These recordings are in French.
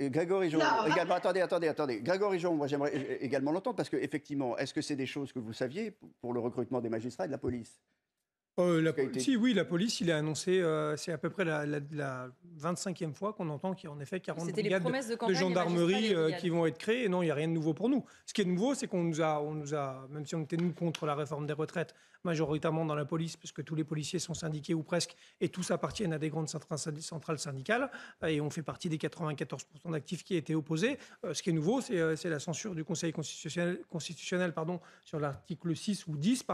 Grégory Jondo, Non, également, attendez. Grégory Jondo, moi j'aimerais également l'entendre, parce qu'effectivement, est-ce que c'est des choses que vous saviez pour le recrutement des magistrats et de la police? Ce qui a été... Si, oui, la police, il a annoncé, c'est à peu près la 25e fois qu'on entend qu'il y a en effet 40 C'était les brigades promesses de de campagne des gendarmerie magistrats et des qui brigades. vont être créées. Et non, il n'y a rien de nouveau pour nous. Ce qui est nouveau, c'est qu'on nous a, même si on était nous contre la réforme des retraites, majoritairement dans la police, parce que tous les policiers sont syndiqués ou presque, et tous appartiennent à des grandes centrales syndicales, et on fait partie des 94% d'actifs qui étaient opposés. Ce qui est nouveau, c'est la censure du Conseil constitutionnel sur l'article 6 ou 10,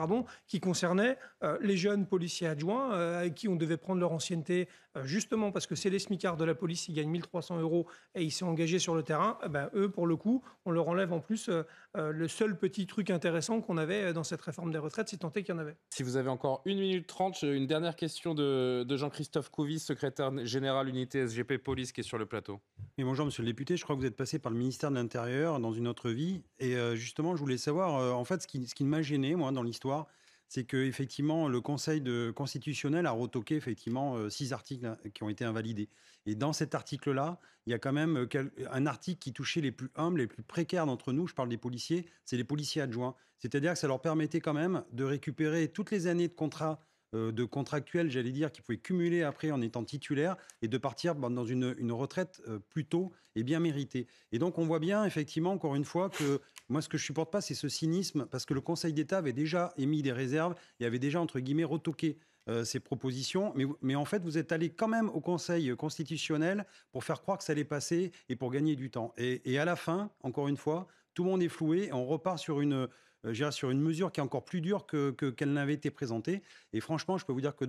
qui concernait les jeunes policiers adjoints avec qui on devait prendre leur ancienneté, justement parce que c'est les smicards de la police, ils gagnent 1 300 € et ils sont engagés sur le terrain. Eux, pour le coup, on leur enlève en plus le seul petit truc intéressant qu'on avait dans cette réforme des retraites, si tant est qu'il y en avait. Si vous avez encore 1 minute 30, une dernière question de Jean-Christophe Couvis, secrétaire général unité SGP Police, qui est sur le plateau. Et bonjour monsieur le député, je crois que vous êtes passé par le ministère de l'Intérieur dans une autre vie. Et justement, je voulais savoir, en fait, ce qui m'a gêné, moi, dans l'histoire, c'est qu'effectivement, le Conseil constitutionnel a retoqué effectivement 6 articles qui ont été invalidés. Et dans cet article-là, il y a quand même un article qui touchait les plus humbles, les plus précaires d'entre nous, je parle des policiers, c'est les policiers adjoints. C'est-à-dire que ça leur permettait quand même de récupérer toutes les années de contractuels, j'allais dire, qui pouvaient cumuler après en étant titulaires et de partir dans une retraite plus tôt et bien méritée. Et donc, on voit bien, effectivement, encore une fois, que moi, ce que je ne supporte pas, c'est ce cynisme, parce que le Conseil d'État avait déjà émis des réserves et avait déjà, entre guillemets, retoqué ces propositions. Mais en fait, vous êtes allé quand même au Conseil constitutionnel pour faire croire que ça allait passer et pour gagner du temps. Et à la fin, encore une fois, tout le monde est floué et on repart sur une mesure qui est encore plus dure qu'elle n'avait été présentée. Et franchement, je peux vous dire que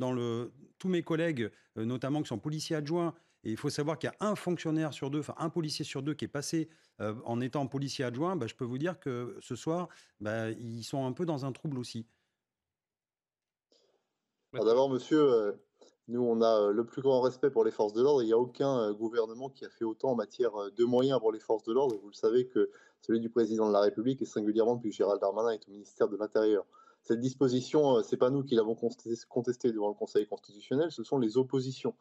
tous mes collègues, notamment qui sont policiers adjoints, et il faut savoir qu'il y a un fonctionnaire sur deux, enfin un policier sur deux qui est passé en étant policier adjoint, je peux vous dire que ce soir, ils sont un peu dans un trouble aussi. D'abord, monsieur, nous, on a le plus grand respect pour les forces de l'ordre. Il n'y a aucun gouvernement qui a fait autant en matière de moyens pour les forces de l'ordre. Et vous le savez que celui du président de la République, et singulièrement depuis Gérald Darmanin, est au ministère de l'Intérieur. Cette disposition, ce n'est pas nous qui l'avons contestée devant le Conseil constitutionnel, ce sont les oppositions.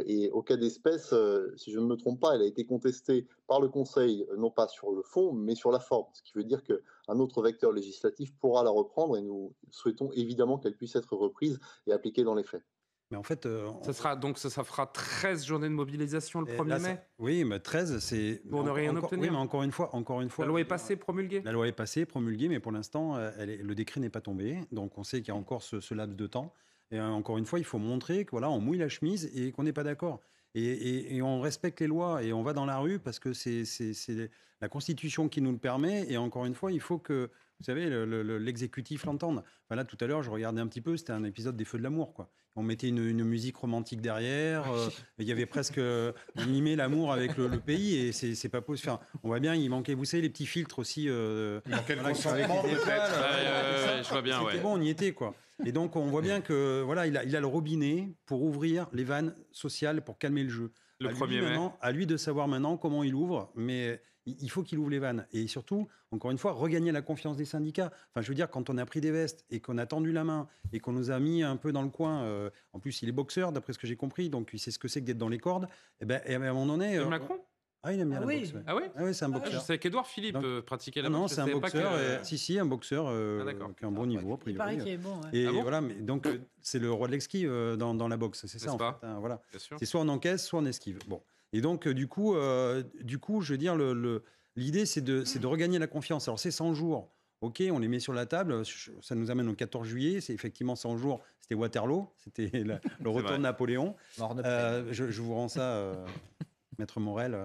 Et au cas d'espèce, si je ne me trompe pas, elle a été contestée par le Conseil, non pas sur le fond, mais sur la forme. Ce qui veut dire qu'un autre vecteur législatif pourra la reprendre et nous souhaitons évidemment qu'elle puisse être reprise et appliquée dans les faits. Mais en fait, ça fera 13 journées de mobilisation le 1er mai. Oui, mais 13, c'est... Pour ne rien obtenir. Oui, mais encore une fois... La loi est passée, promulguée. La loi est passée, promulguée, mais pour l'instant, le décret n'est pas tombé. Donc on sait qu'il y a encore ce laps de temps. Et encore une fois, il faut montrer on mouille la chemise et qu'on n'est pas d'accord. Et on respecte les lois et on va dans la rue parce que c'est la Constitution qui nous le permet. Et encore une fois, il faut que, vous savez, l'exécutif l'entende. Enfin, là, tout à l'heure, je regardais un petit peu, c'était un épisode des Feux de l'amour, quoi. On mettait une musique romantique derrière. Il y avait presque... on mimait l'amour avec le pays et c'est pas possible. Enfin, on voit bien, il manquait, vous savez, les petits filtres aussi. Il manquait le consentement, peut-être. Je vois bien, C'était bon, on y était, quoi. Et donc, on voit bien que voilà, il a le robinet pour ouvrir les vannes sociales, pour calmer le jeu. Le 1er mai. À lui de savoir maintenant comment il ouvre, mais il faut qu'il ouvre les vannes. Et surtout, encore une fois, regagner la confiance des syndicats. Enfin, je veux dire, quand on a pris des vestes et qu'on a tendu la main et qu'on nous a mis un peu dans le coin, en plus, il est boxeur, d'après ce que j'ai compris, donc il sait ce que c'est que d'être dans les cordes. Et à un moment donné... Macron Ah, il aime bien la boxe. Ouais. Ah oui. Ah oui, c'est un boxeur. Je sais qu'Édouard Philippe pratiquait la boxe. Non, c'est un boxeur. Si, un boxeur qui a un bon niveau. Il paraît qu'il est bon. Ouais. Et voilà, mais donc c'est le roi de l'esquive dans la boxe, c'est ça en fait. Hein, voilà. C'est soit on encaisse, soit on esquive. Bon. Et donc du coup, je veux dire, l'idée c'est de regagner la confiance. Alors c'est 100 jours. Ok, on les met sur la table. Ça nous amène au 14 juillet. C'est effectivement 100 jours. C'était Waterloo. C'était le retour de Napoléon. Je vous rends ça. Maître Morel,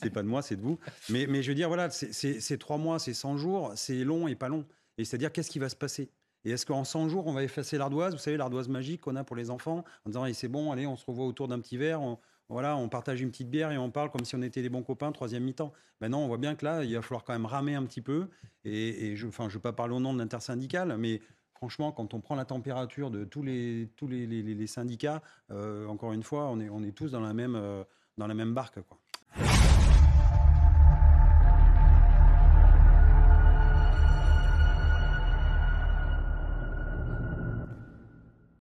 c'est pas de moi, c'est de vous. Mais je veux dire, voilà, c'est 3 mois, c'est 100 jours, c'est long et pas long. Et c'est-à-dire, qu'est-ce qui va se passer ? Et est-ce qu'en 100 jours, on va effacer l'ardoise ? Vous savez, l'ardoise magique qu'on a pour les enfants, en disant, c'est bon, allez, on se revoit autour d'un petit verre, on partage une petite bière et on parle comme si on était des bons copains, 3e mi-temps. Ben non, on voit bien que là, il va falloir quand même ramer un petit peu. Et je ne veux pas parler au nom de l'intersyndicale, mais... Franchement, quand on prend la température de tous les syndicats, encore une fois, on est tous dans la même barque, quoi.